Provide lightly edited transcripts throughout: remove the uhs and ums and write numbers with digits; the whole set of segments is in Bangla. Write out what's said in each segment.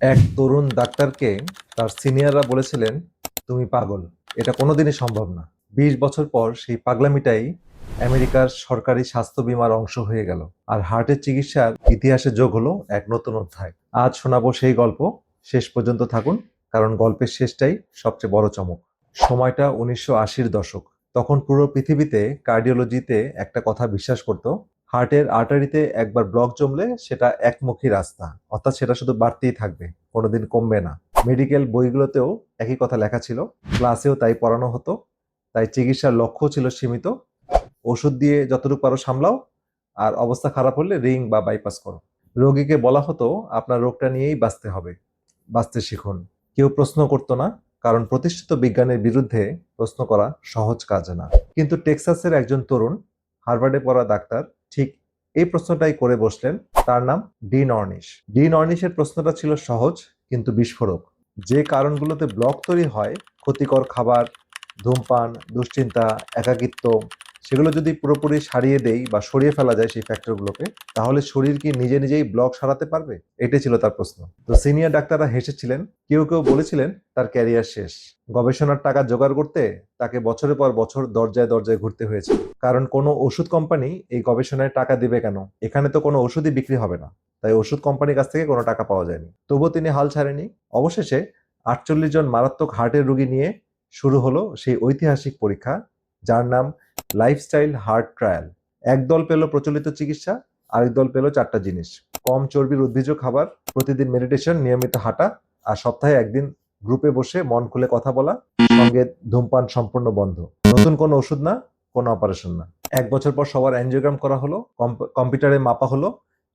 এক তরুণ ডাক্তারকে তার সিনিয়ররা বলেছিলেন, তুমি পাগল, এটা কোনোদিনই সম্ভব না। ২০ বছর পর সেই পাগলামিটাই আমেরিকার সরকারি স্বাস্থ্য বীমার অংশ হয়ে গেল, আর হার্টের চিকিৎসার ইতিহাসে যোগ হলো এক নতুন অধ্যায়। আজ শোনাবো সেই গল্প। শেষ পর্যন্ত থাকুন, কারণ গল্পের শেষটাই সবচেয়ে বড় চমক। সময়টা ১৯৮০-র দশক। তখন পুরো পৃথিবীতে কার্ডিওলজিতে একটা কথা বিশ্বাস করত, হার্টের আর্টারিতে একবার ব্লক জমলে সেটা একমুখী রাস্তা, অর্থাৎ সেটা শুধু বাড়তেই থাকবে, কোনোদিন কমবে না। মেডিকেল বইগুলোতেও একই কথা লেখা ছিল, ক্লাসেও তাই পড়ানো হতো। তাই চিকিৎসার লক্ষ্য ছিল সীমিত, ওষুধ দিয়ে যতটুকু পারো সামলাও, আর অবস্থা খারাপ হলে রিং বা বাইপাস করো। রোগীকে বলা হতো, আপনার রোগটা নিয়েই বাঁচতে হবে, বাঁচতে শিখুন। কেউ প্রশ্ন করতো না, কারণ প্রতিষ্ঠিত বিজ্ঞানের বিরুদ্ধে প্রশ্ন করা সহজ কাজ না। কিন্তু টেক্সাসের একজন তরুণ, হার্ভার্ডে পড়া ডাক্তার, ঠিক এই প্রশ্নটাই করে বসলেন। তার নাম ডিন অর্নিশ। ডিন অর্নিশের প্রশ্নটা ছিল সহজ কিন্তু বিস্ফোরক। যে কারণগুলোতে ব্লক তৈরি হয়, ক্ষতিকর খাবার, ধূমপান, দুশ্চিন্তা, একাকিত্ব, সেগুলো যদি পুরোপুরি সারিয়ে দেই বা সরিয়ে ফেলা যায় সেই ফ্যাক্টরগুলোকে, তাহলে শরীর কি নিজে নিজেই ব্লক সারাতে পারবে? এটাই ছিল তার প্রশ্ন। তো সিনিয়র ডাক্তাররা হেসেছিলেন, কেউ কেউ বলেছিলেন তার ক্যারিয়ার শেষ। গবেষণার টাকা জোগাড় করতে তাকে বছরের পর বছর দরজায় দরজায় ঘুরতে হয়েছে, কারণ কোনো ওষুধ কোম্পানি এই গবেষণায় টাকা দিবে কেন? এখানে তো কোনো ওষুধই বিক্রি হবে না। তাই ওষুধ কোম্পানির কাছ থেকে কোনো টাকা পাওয়া যায়নি। তবুও তিনি হাল ছাড়েনি। অবশেষে ৪৮ জন মারাত্মক হার্টের রোগী নিয়ে শুরু হলো সেই ঐতিহাসিক পরীক্ষা, যার নাম লাইফস্টাইল হার্ট ট্রায়াল। একদল পেল প্রচলিত চিকিৎসা, আরেক দল পেল ৪টা জিনিস: কম চর্বির উদ্ভিজ্জ খাবার, প্রতিদিন মেডিটেশন, নিয়মিত হাঁটা, আর সপ্তাহে একদিন গ্রুপে বসে মন খুলে কথা বলা, সঙ্গে ধূমপান সম্পূর্ণ বন্ধ। নতুন কোনো ওষুধ না, কোনো অপারেশন না। ১ বছর পর সবার অ্যাঞ্জিওগ্রাম করা হলো, কম্পিউটারে মাপা হলো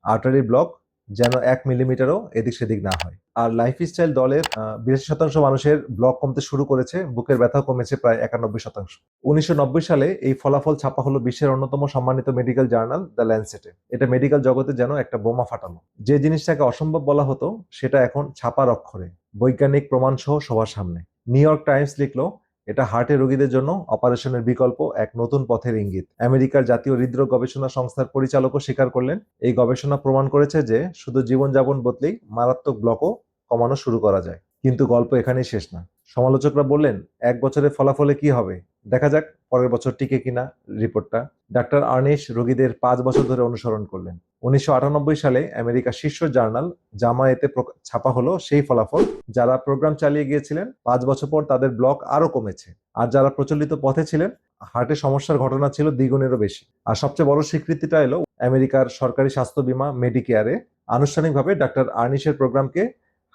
আর্টারি ব্লক যেন ১ মিলিমিটারও এদিক সেদিক না হয়। আর লাইফস্টাইল দলের ৮২% মানুষের ব্লক কমতে শুরু করেছে, বুকের ব্যথাও কমেছে প্রায় ৯১%। ১৯৯০ সালে এই ফলাফল ছাপা হলো বিশ্বের অন্যতম সম্মানিত মেডিকেল জার্নাল দ্য ল্যান্সেটে। এটা মেডিকেল জগতে যেন একটা বোমা ফাটালো। যে জিনিসটাকে অসম্ভব বলা হতো, সেটা এখন ছাপার অক্ষরে, বৈজ্ঞানিক প্রমাণ সহ সবার সামনে। নিউ ইয়র্ক টাইমস লিখলো, এটা হার্টের রোগীদের জন্য অপারেশনের বিকল্প, এক নতুন পথের ইঙ্গিত। আমেরিকার জাতীয় হৃদরোগ গবেষণা সংস্থার পরিচালকও স্বীকার করলেন, এই গবেষণা প্রমাণ করেছে যে শুধু জীবনযাপন বদলেই মারাত্মক ব্লকও কমানো শুরু করা যায়। কিন্তু গল্প এখানেই শেষ না। সমালোচকরা বললেন, ১ বছরের ফলাফলে কি হবে, দেখা যাক পরের বছর টিকে কিনা রিপোর্টটা। ডাক্তার আর্নিশ রোগীদের ৫ বছর ধরে অনুসরণ করলেন। ১৯৯৮ সালে আমেরিকার শীর্ষ জার্নাল জামায়েতে ছাপা হলো সেই ফলাফল। যারা প্রোগ্রাম চালিয়ে গিয়েছিলেন, ৫ বছর পর তাদের ব্লক আরো কমেছে। আর যারা প্রচলিত পথে ছিলেন, হার্টের সমস্যার ঘটনা ছিল দ্বিগুণেরও বেশি। আর সবচেয়ে বড় স্বীকৃতিটা এলো আমেরিকার সরকারি স্বাস্থ্য বীমা মেডিকেয়ারে আনুষ্ঠানিকভাবে ডাক্তার আর্নিশের প্রোগ্রামকে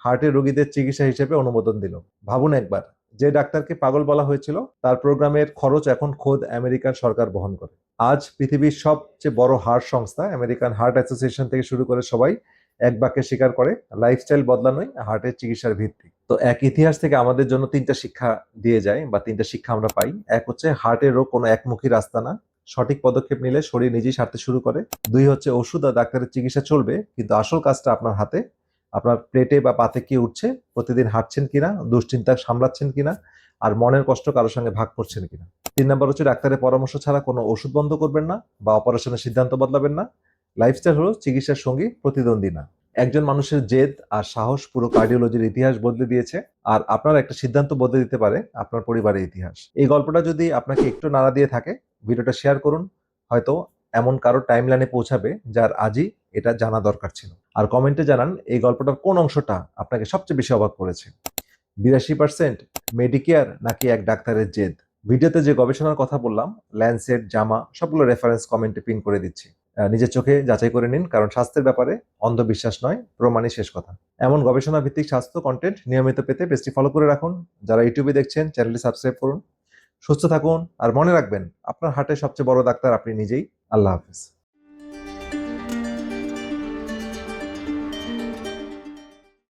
হার্টের রোগীদের চিকিৎসা হিসেবে অনুমোদন দিল। ভাবুন একবার, যে ডাক্তারকে পাগল বলা হয়েছিল, তার প্রোগ্রামের খরচ এখন খোদ আমেরিকার সরকার বহন করে। আজ পৃথিবীর সবচেয়ে বড় হার্ট সংস্থা আমেরিকান হার্ট অ্যাসোসিয়েশন থেকে শুরু করে সবাই এক বাক্যে স্বীকার করে, লাইফস্টাইল বদলানোই হার্টের চিকিৎসার ভিত্তি। তো এক ইতিহাস থেকে আমাদের জন্য ৩টা শিক্ষা দিয়ে যায়, বা ৩টা শিক্ষা আমরা পাই। এক হচ্ছে, হার্টের রোগ কোনো একমুখী রাস্তা না, সঠিক পদক্ষেপ নিলে শরীর নিজেই সারতে শুরু করে। ২ হচ্ছে, ওষুধ আর ডাক্তারের চিকিৎসা চলবে, কিন্তু আসল কাজটা আপনার হাতে। আপনার প্লেটে বা পাতে কি উঠছে, প্রতিদিন হাঁটছেন কিনা, দুশ্চিন্তা সামলাচ্ছেন কিনা, আর মনের কষ্ট কারোর সঙ্গে ভাগ করছেন কিনা। ৩ নম্বর হচ্ছে, ডাক্তারের পরামর্শ ছাড়া কোনো ওষুধ বন্ধ করবেন না বা অপারেশনের সিদ্ধান্ত বদলাবেন না। লাইফস্টাইল হলো চিকিৎসার সঙ্গী, প্রতিদ্বন্দ্বী না। একজন মানুষের জেদ আর সাহস পুরো কার্ডিওলজির ইতিহাস বদলে দিয়েছে, আর আপনার একটা সিদ্ধান্ত বদলে দিতে পারে আপনার পরিবারের ইতিহাস। এই গল্পটা যদি আপনাকে একটু নাড়া দিয়ে থাকে, ভিডিওটা শেয়ার করুন, হয়তো এমন কারো টাইমলাইনে পৌঁছাবে যার আজই এটা জানা দরকার ছিল। আর কমেন্টে জানান এই গল্পটার কোন অংশটা আপনাকে সবচেয়ে বেশি অবাক করেছে। ৮২% মেডিকেয়ার নাকি এক ডাক্তারের জেদ? ভিডিওতে যে গবেষণার কথা বললাম, ল্যান্সেট, জামা, সবগুলো রেফারেন্স কমেন্টে পিন করে দিচ্ছি। নিজের চোখে যাচাই করে নিন, কারণ স্বাস্থ্যের ব্যাপারে অন্ধবিশ্বাস নয়, প্রমাণই শেষ কথা। এমন গবেষণা ভিত্তিক স্বাস্থ্য কন্টেন্ট নিয়মিত পেতে পেজটি ফলো করে রাখুন। যারা ইউটিউবে দেখছেন, চ্যানেলটি সাবস্ক্রাইব করুন। সুস্থ থাকুন, আর মনে রাখবেন, আপনার হার্টের সবচেয়ে বড় ডাক্তার আপনি নিজেই। আল্লাহ হাফেজ।